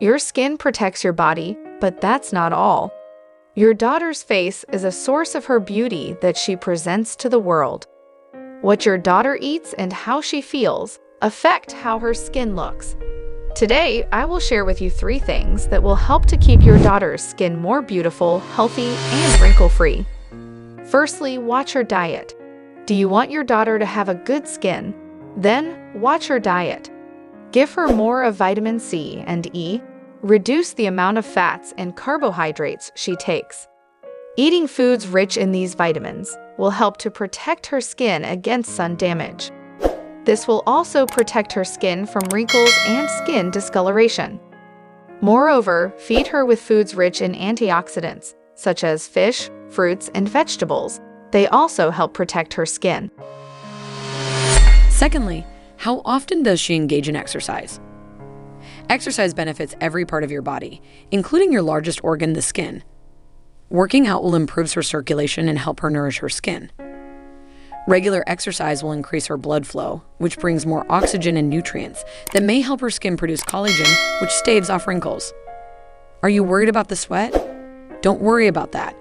Your skin protects your body, but that's not all. Your daughter's face is a source of her beauty that she presents to the world. What your daughter eats and how she feels affect how her skin looks. Today, I will share with you 3 things that will help to keep your daughter's skin more beautiful, healthy, and wrinkle-free. Firstly, watch her diet. Do you want your daughter to have a good skin? Then, watch her diet. Give her more of vitamin C and E. Reduce the amount of fats and carbohydrates she takes. Eating foods rich in these vitamins will help to protect her skin against sun damage. This will also protect her skin from wrinkles and skin discoloration. Moreover, feed her with foods rich in antioxidants, such as fish, fruits, and vegetables. They also help protect her skin. Secondly, how often does she engage in exercise? Exercise benefits every part of your body, including your largest organ, the skin. Working out will improve her circulation and help her nourish her skin. Regular exercise will increase her blood flow, which brings more oxygen and nutrients that may help her skin produce collagen, which staves off wrinkles. Are you worried about the sweat? Don't worry about that.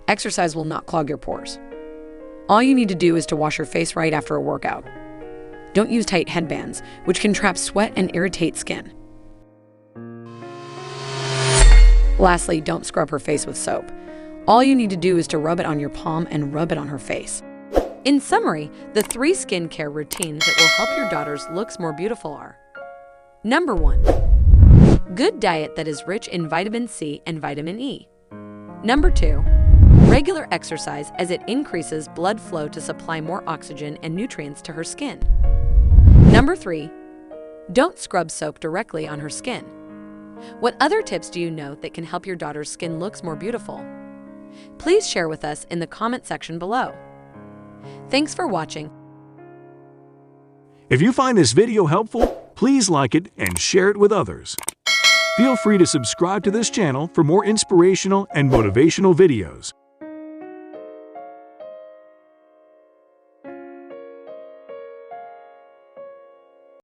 Exercise will not clog your pores. All you need to do is to wash your face right after a workout. Don't use tight headbands, which can trap sweat and irritate skin. Lastly, don't scrub her face with soap. All you need to do is to rub it on your palm and rub it on her face. In summary, the 3 skincare routines that will help your daughter's looks more beautiful are: Number 1. Good diet that is rich in vitamin C and vitamin E. Number 2. Regular exercise as it increases blood flow to supply more oxygen and nutrients to her skin. Number 3. Don't scrub soap directly on her skin. What other tips do you know that can help your daughter's skin looks more beautiful? Please share with us in the comment section below. Thanks for watching. If you find this video helpful, please like it and share it with others. Feel free to subscribe to this channel for more inspirational and motivational videos.